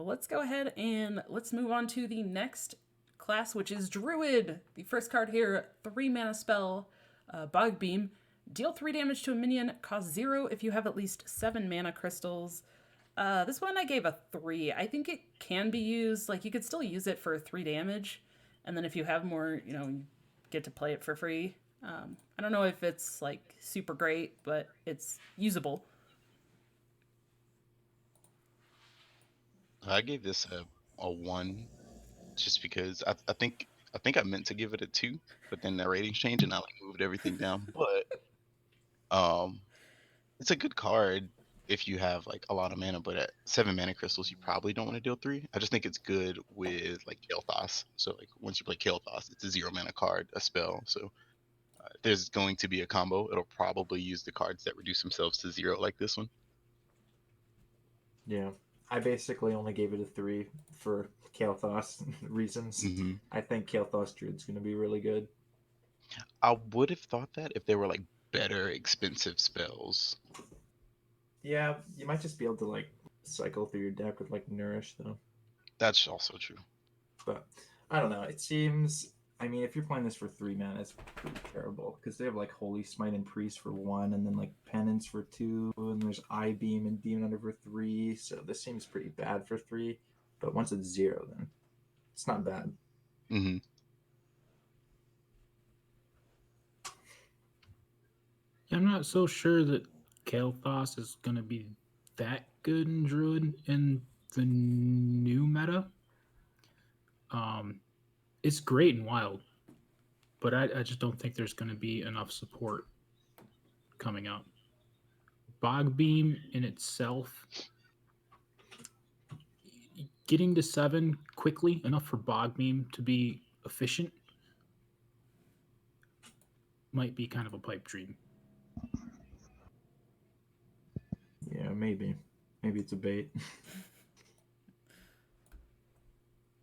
let's go ahead and let's move on to the next class, which is Druid. The first card here, 3 mana spell, Bog Beam. Deal 3 damage to a minion, cost 0 if you have at least 7 mana crystals. This one I gave a 3. I think it can be used, like you could still use it for 3 damage, and then if you have more, you get to play it for free. I don't know if it's like super great, but it's usable. I gave this a 1 just because I think I meant to give it a 2, but then the ratings changed and I like moved everything down. But um, it's a good card if you have like a lot of mana, but at 7 mana crystals, you probably don't want to deal 3. I just think it's good with like Kael'thas. So like once you play Kael'thas, it's a 0 mana card, a spell. So if there's going to be a combo, it'll probably use the cards that reduce themselves to 0, like this one. Yeah. I basically only gave it a 3 for Kael'thas reasons. Hmm. I think Kael'thas Druid's going to be really good. I would have thought that if they were like better, expensive spells. Yeah, you might just be able to like cycle through your deck with like Nourish though. That's also true. But I don't know. It seems. I mean, if you're playing this for 3 mana, it's pretty terrible because they have like Holy Smite and Priest for 1, and then like Penance for 2, and there's Eye Beam and Demon Hunter for 3. So this seems pretty bad for 3. But once it's 0, then it's not bad. Hmm. I'm not so sure that Kael'thas is going to be that good in Druid in the new meta. It's great in Wild, but I just don't think there's going to be enough support coming up. Bog Beam in itself, getting to 7 quickly enough for Bog Beam to be efficient might be kind of a pipe dream. Yeah, maybe. Maybe it's a bait.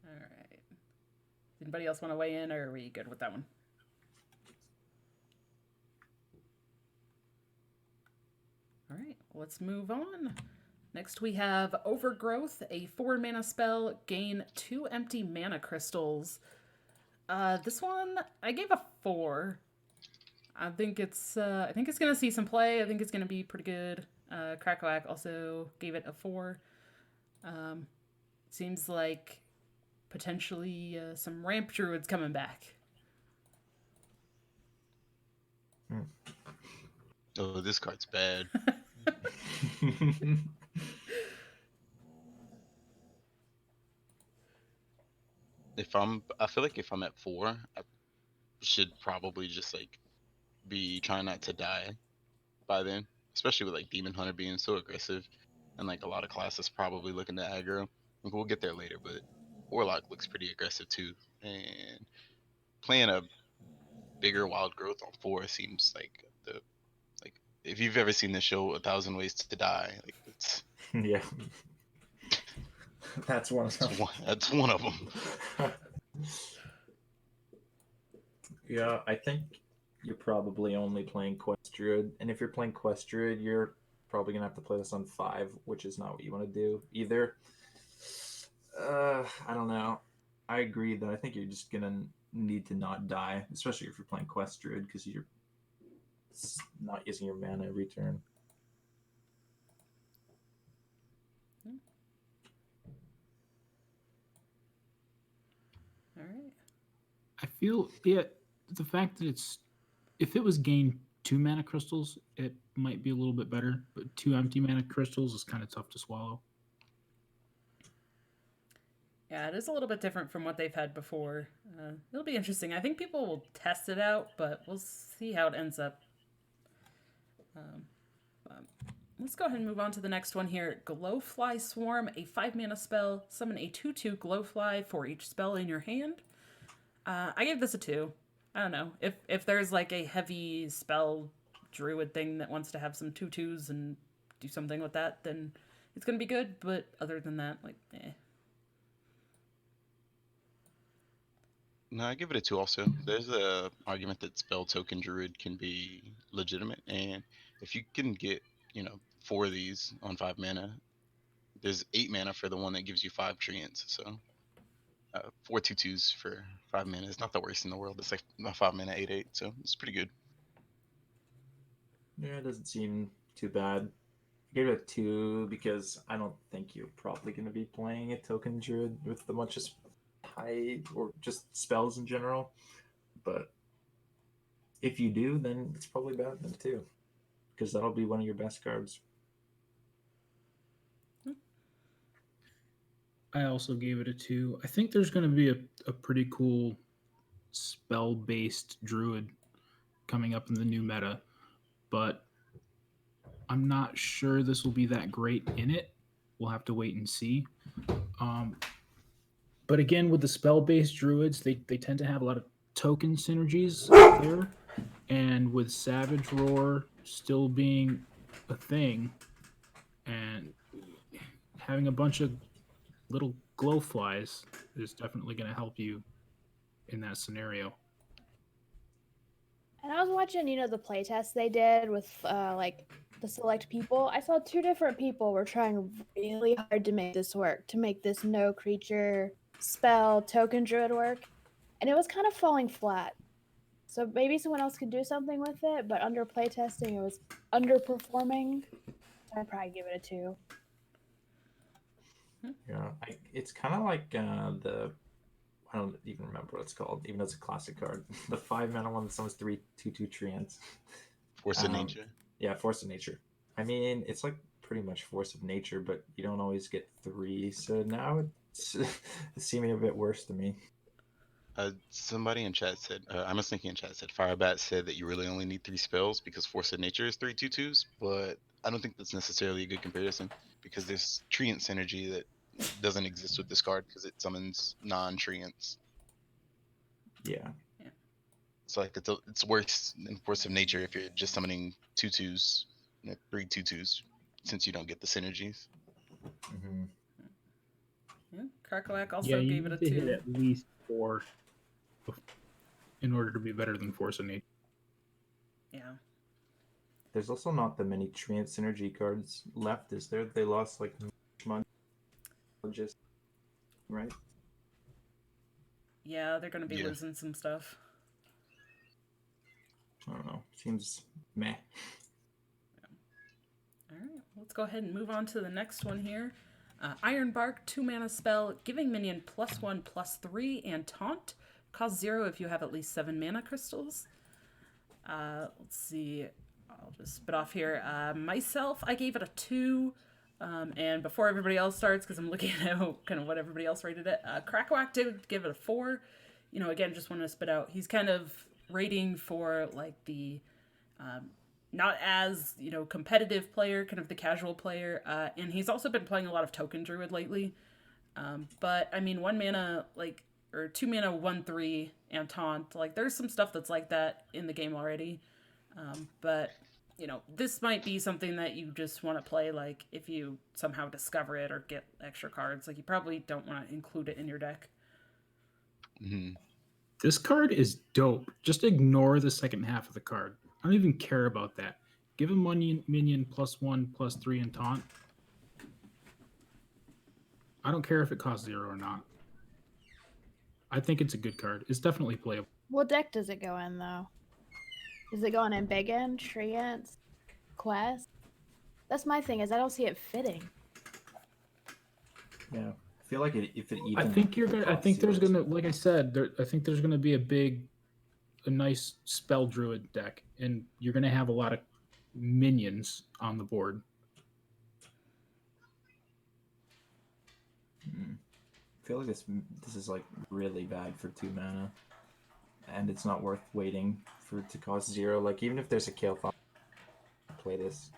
All right. Anybody else want to weigh in, or are we good with that one? All right, let's move on. Next, we have Overgrowth, a 4 mana spell, gain 2 empty mana crystals. This one I gave a 4. I think it's gonna see some play. I think it's gonna be pretty good. Crackwack also gave it a 4. Seems like potentially some ramp druids coming back. Oh, this card's bad. I feel like if I'm at 4, I should probably just like be trying not to die by then, especially with like Demon Hunter being so aggressive, and like a lot of classes probably looking to aggro. Like, we'll get there later, but Warlock looks pretty aggressive too, and playing a bigger wild growth on 4 seems like the like if you've ever seen the show A Thousand Ways to Die, like it's Yeah. That's one of them. that's one of them. Yeah, I think you're probably only playing Quest Druid, and if you're playing Quest Druid, you're probably gonna have to play this on 5, which is not what you want to do either. I don't know. I agree that I think you're just gonna need to not die, especially if you're playing Quest Druid, because you're not using your mana every turn. All right. I feel the fact that if it was gain 2 mana crystals, it might be a little bit better, but 2 empty mana crystals is kind of tough to swallow. Yeah, it is a little bit different from what they've had before. It'll be interesting. I think people will test it out, but we'll see how it ends up. Let's go ahead and move on to the next one here. Glowfly Swarm, a 5 mana spell. Summon a 2/2 Glowfly for each spell in your hand. I gave this a 2. I don't know. If there's like a heavy spell druid thing that wants to have some 2/2s and do something with that, then it's going to be good. But other than that, like, eh. No, I give it a 2 also. There's a argument that spell token druid can be legitimate, and if you can get 4 of these on 5 mana, There's 8 mana for the one that gives you 5 treants. So 4 2/2s for 5 mana is not the worst in the world. It's like a 5 mana 8/8, so it's pretty good. Yeah, it doesn't seem too bad. I gave it a 2 because I don't think you're probably going to be playing a token druid with a bunch of high or just spells in general. But if you do, then it's probably better than 2 because that'll be one of your best cards. I also gave it a 2. I think there's going to be a pretty cool spell-based druid coming up in the new meta, but I'm not sure this will be that great in it. We'll have to wait and see. But again, with the spell-based druids, they tend to have a lot of token synergies there, and with Savage Roar still being a thing, and having a bunch of little glow flies is definitely going to help you in that scenario. And I was watching, the playtest they did with like the select people. I saw 2 different people were trying really hard to make this work, to make this no creature spell token druid work, and it was kind of falling flat. So maybe someone else could do something with it, but under playtesting it was underperforming. I'd probably give it a 2. Yeah, it's kind of like I don't even remember what it's called, even though it's a classic card. The 5 mana one that summons 3 2/2 treants. Force of nature. Yeah, Force of Nature. I mean, it's like pretty much Force of Nature, but you don't always get 3. So now it's seeming a bit worse to me. Somebody in chat said, I'm just thinking in chat said, Firebat said that you really only need 3 spells because Force of Nature is 3 2/2s, but I don't think that's necessarily a good comparison because there's treant synergy that doesn't exist with this card because it summons non-treants. Yeah. So like it's worse than Force of Nature if you're just summoning 2/2s, 3 2/2s, since you don't get the synergies. Mm-hmm. Yeah, Krakowak also you gave it a need to 2. hit at least 4 in order to be better than Force of Nature. Yeah. There's also not that many treant synergy cards left, is there? They lost like just right. Yeah, they're going to be losing some stuff. I don't know. Seems meh. All right, let's go ahead and move on to the next one here. Iron Bark, 2 mana spell, giving minion +1/+3 and taunt. Cost 0 if you have at least 7 mana crystals. Let's see. I'll just spit off here. Myself, I gave it a 2. And before everybody else starts, because I'm looking at kind of what everybody else rated it, Krakowak did give it a 4. Again, just wanted to spit out. He's kind of rating for like the not as competitive player, kind of the casual player, and he's also been playing a lot of token druid lately. But I mean, 1 mana or 2 mana 1/3 and taunt, like there's some stuff that's like that in the game already. But this might be something that you just want to play, like if you somehow discover it or get extra cards, like you probably don't want to include it in your deck. Mm-hmm. This card is dope. Just ignore the second half of the card. I don't even care about that. Give him minion +1/+3 and taunt. I don't care if it costs 0 or not. I think it's a good card. It's definitely playable. What deck does it go in, though? Is it going in Biggin, Treants, Quest? That's my thing, is I don't see it fitting. Yeah. I feel like if it even. I think you're gonna. I think there's gonna, like I said, I think there's gonna be a nice spell druid deck, and you're gonna have a lot of minions on the board. I feel like this is like really bad for 2 mana, and it's not worth waiting for it to cost 0. Like even if there's a kill, play this.